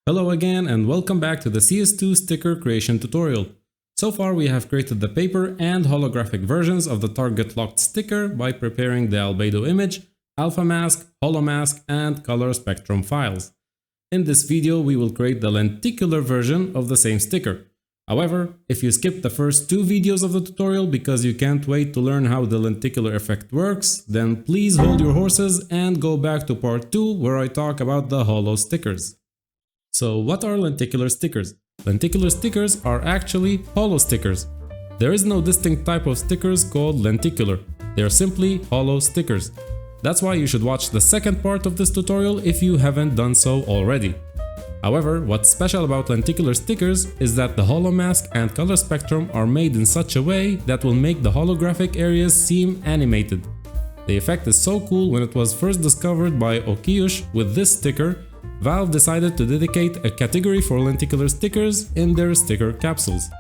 Hello again and welcome back to the CS2 sticker creation tutorial. So far we have created the paper and holographic versions of the target locked sticker by preparing the albedo image, alpha mask, holo mask and color spectrum files. In this video we will create the lenticular version of the same sticker. However, if you skip the first two videos of the tutorial because you can't wait to learn how the lenticular effect works, then please hold your horses and go back to part 2 where I talk about the holo stickers. So what are lenticular stickers? Lenticular stickers are actually holo stickers. There is no distinct type of stickers called lenticular. They are simply holo stickers. That's why you should watch the second part of this tutorial if you haven't done so already. However, what's special about lenticular stickers is that the holo mask and color spectrum are made in such a way that will make the holographic areas seem animated. The effect is so cool. When it was first discovered by Okiyush with this sticker, Valve decided to dedicate a category for lenticular stickers in their sticker capsules.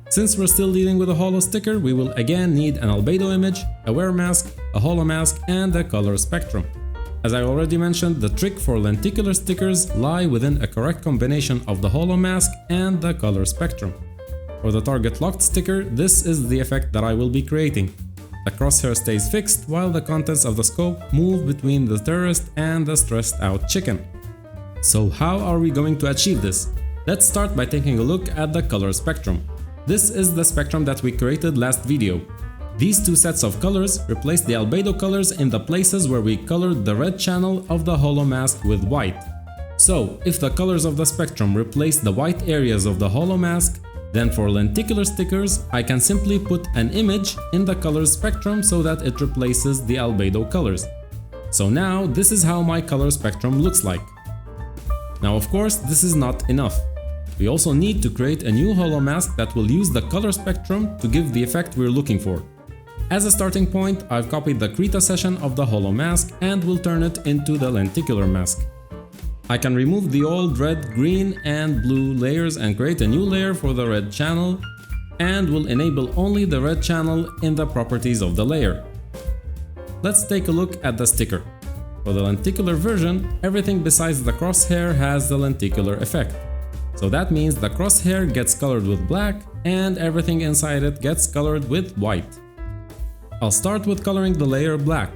Since we're still dealing with a holo sticker, we will again need an albedo image, a wear mask, a holo mask and a color spectrum. As I already mentioned, the trick for lenticular stickers lie within a correct combination of the holo mask and the color spectrum. For the target locked sticker, this is the effect that I will be creating. The crosshair stays fixed while the contents of the scope move between the terrorist and the stressed out chicken. So how are we going to achieve this? Let's start by taking a look at the color spectrum. This is the spectrum that we created last video. These two sets of colors replace the albedo colors in the places where we colored the red channel of the holo mask with white. So, if the colors of the spectrum replace the white areas of the holo mask, then for lenticular stickers, I can simply put an image in the color spectrum so that it replaces the albedo colors. So now, this is how my color spectrum looks like. Now, of course, this is not enough. We also need to create a new holo mask that will use the color spectrum to give the effect we're looking for. As a starting point, I've copied the Krita session of the holo mask and will turn it into the lenticular mask. I can remove the old red, green and blue layers and create a new layer for the red channel, and will enable only the red channel in the properties of the layer. Let's take a look at the sticker. For the lenticular version, everything besides the crosshair has the lenticular effect. So that means the crosshair gets colored with black and everything inside it gets colored with white. I'll start with coloring the layer black.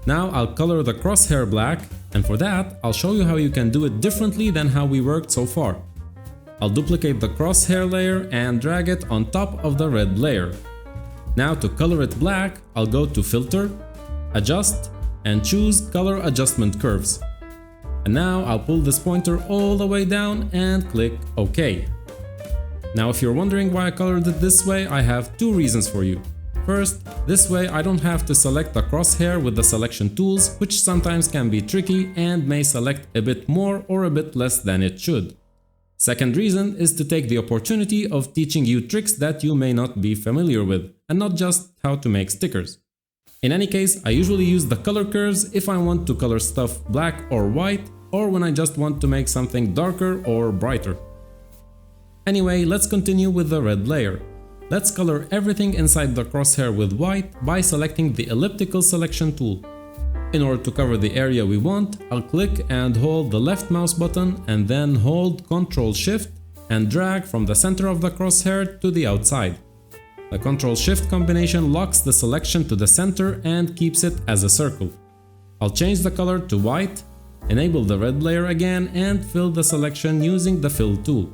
Now I'll color the crosshair black, and for that I'll show you how you can do it differently than how we worked so far. I'll duplicate the crosshair layer and drag it on top of the red layer. Now to color it black, I'll go to Filter, Adjust, and choose Color Adjustment Curves. And now I'll pull this pointer all the way down and click OK. Now if you're wondering why I colored it this way, I have two reasons for you. First, this way I don't have to select the crosshair with the selection tools, which sometimes can be tricky and may select a bit more or a bit less than it should. Second reason is to take the opportunity of teaching you tricks that you may not be familiar with, and not just how to make stickers. In any case, I usually use the color curves if I want to color stuff black or white, or when I just want to make something darker or brighter. Anyway, let's continue with the red layer. Let's color everything inside the crosshair with white by selecting the elliptical selection tool. In order to cover the area we want, I'll click and hold the left mouse button and then hold Ctrl-Shift and drag from the center of the crosshair to the outside. The Ctrl-Shift combination locks the selection to the center and keeps it as a circle. I'll change the color to white, enable the red layer again and fill the selection using the Fill tool.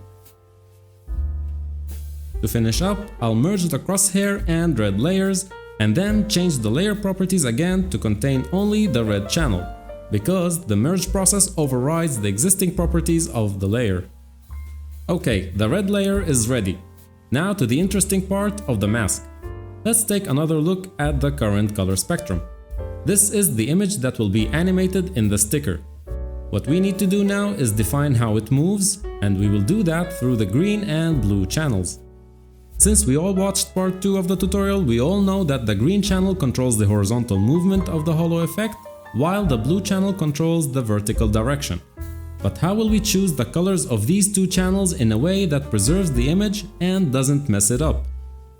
To finish up, I'll merge the crosshair and red layers and then change the layer properties again to contain only the red channel, because the merge process overrides the existing properties of the layer. Okay, the red layer is ready. Now to the interesting part of the mask. Let's take another look at the current color spectrum. This is the image that will be animated in the sticker. What we need to do now is define how it moves, and we will do that through the green and blue channels. Since we all watched part 2 of the tutorial, we all know that the green channel controls the horizontal movement of the holo effect, while the blue channel controls the vertical direction. But how will we choose the colors of these two channels in a way that preserves the image and doesn't mess it up?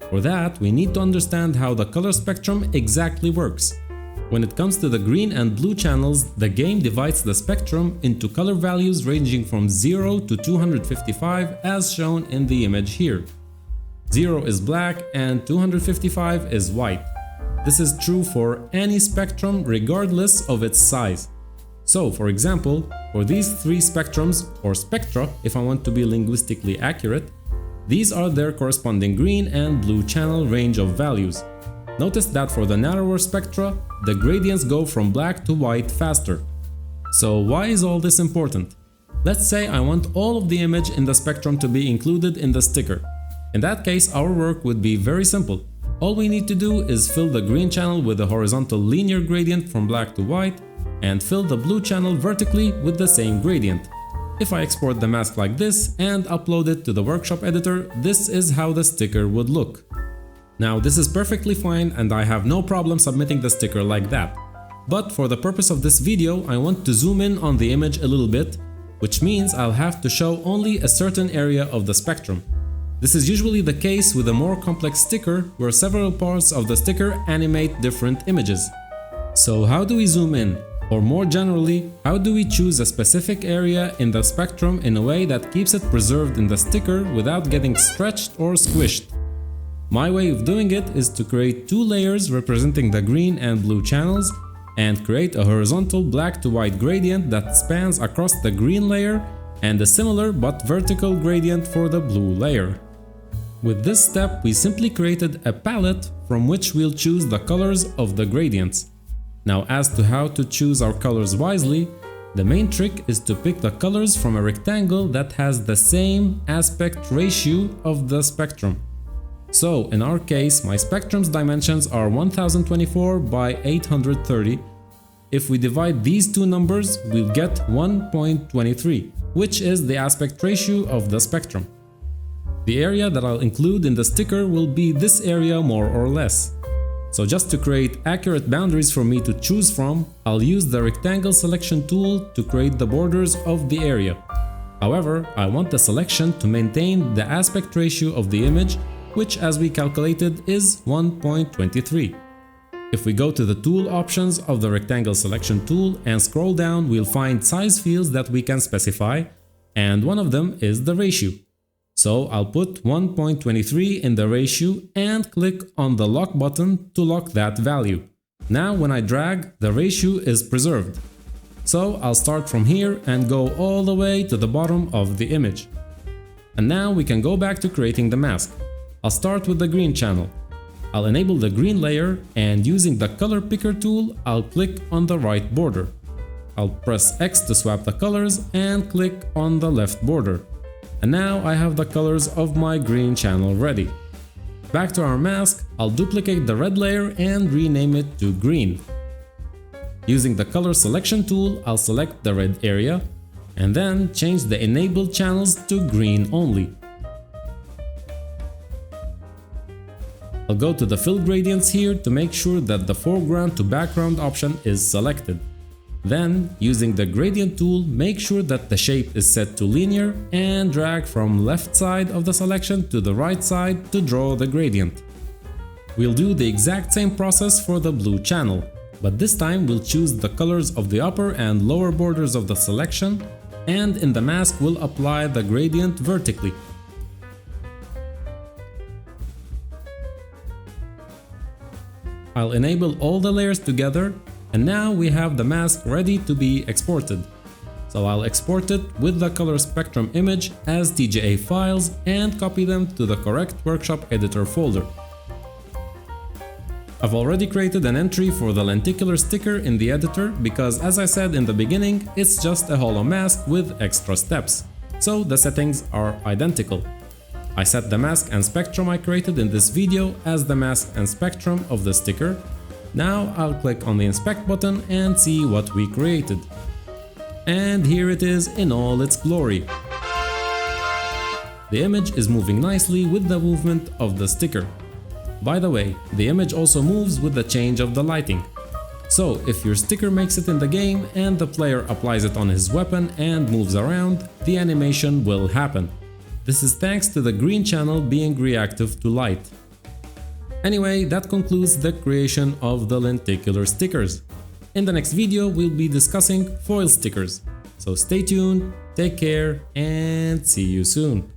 For that, we need to understand how the color spectrum exactly works. When it comes to the green and blue channels, the game divides the spectrum into color values ranging from 0 to 255 as shown in the image here. 0 is black and 255 is white. This is true for any spectrum regardless of its size. So, for example, for these three spectrums, or spectra if I want to be linguistically accurate, these are their corresponding green and blue channel range of values. Notice that for the narrower spectra, the gradients go from black to white faster. So why is all this important? Let's say I want all of the image in the spectrum to be included in the sticker. In that case, our work would be very simple. All we need to do is fill the green channel with a horizontal linear gradient from black to white, and fill the blue channel vertically with the same gradient. If I export the mask like this and upload it to the workshop editor, this is how the sticker would look. Now this is perfectly fine and I have no problem submitting the sticker like that. But for the purpose of this video, I want to zoom in on the image a little bit, which means I'll have to show only a certain area of the spectrum. This is usually the case with a more complex sticker where several parts of the sticker animate different images. So how do we zoom in? Or more generally, how do we choose a specific area in the spectrum in a way that keeps it preserved in the sticker without getting stretched or squished? My way of doing it is to create two layers representing the green and blue channels and create a horizontal black to white gradient that spans across the green layer and a similar but vertical gradient for the blue layer. With this step, we simply created a palette from which we'll choose the colors of the gradients. Now, as to how to choose our colors wisely, the main trick is to pick the colors from a rectangle that has the same aspect ratio of the spectrum. So, in our case, my spectrum's dimensions are 1024 by 830. If we divide these two numbers, we'll get 1.23, which is the aspect ratio of the spectrum. The area that I'll include in the sticker will be this area more or less. So just to create accurate boundaries for me to choose from, I'll use the rectangle selection tool to create the borders of the area. However, I want the selection to maintain the aspect ratio of the image, which as we calculated is 1.23. If we go to the tool options of the rectangle selection tool and scroll down, we'll find size fields that we can specify, and one of them is the ratio. So I'll put 1.23 in the ratio and click on the lock button to lock that value. Now when I drag, the ratio is preserved. So I'll start from here and go all the way to the bottom of the image. And now we can go back to creating the mask. I'll start with the green channel. I'll enable the green layer and using the color picker tool, I'll click on the right border. I'll press X to swap the colors and click on the left border. And now I have the colors of my green channel ready. Back to our mask, I'll duplicate the red layer and rename it to green. Using the color selection tool, I'll select the red area and then change the enabled channels to green only. I'll go to the fill gradients here to make sure that the foreground to background option is selected. Then, using the gradient tool, make sure that the shape is set to linear and drag from left side of the selection to the right side to draw the gradient. We'll do the exact same process for the blue channel, but this time we'll choose the colors of the upper and lower borders of the selection, and in the mask we'll apply the gradient vertically. I'll enable all the layers together. And now we have the mask ready to be exported. So I'll export it with the color spectrum image as TGA files and copy them to the correct workshop editor folder. I've already created an entry for the lenticular sticker in the editor because, as I said in the beginning, it's just a holo mask with extra steps. So the settings are identical. I set the mask and spectrum I created in this video as the mask and spectrum of the sticker. Now I'll click on the inspect button and see what we created. And here it is in all its glory. The image is moving nicely with the movement of the sticker. By the way, the image also moves with the change of the lighting. So if your sticker makes it in the game and the player applies it on his weapon and moves around, the animation will happen. This is thanks to the green channel being reactive to light. Anyway, that concludes the creation of the lenticular stickers. In the next video, we'll be discussing foil stickers. So stay tuned, take care, and see you soon.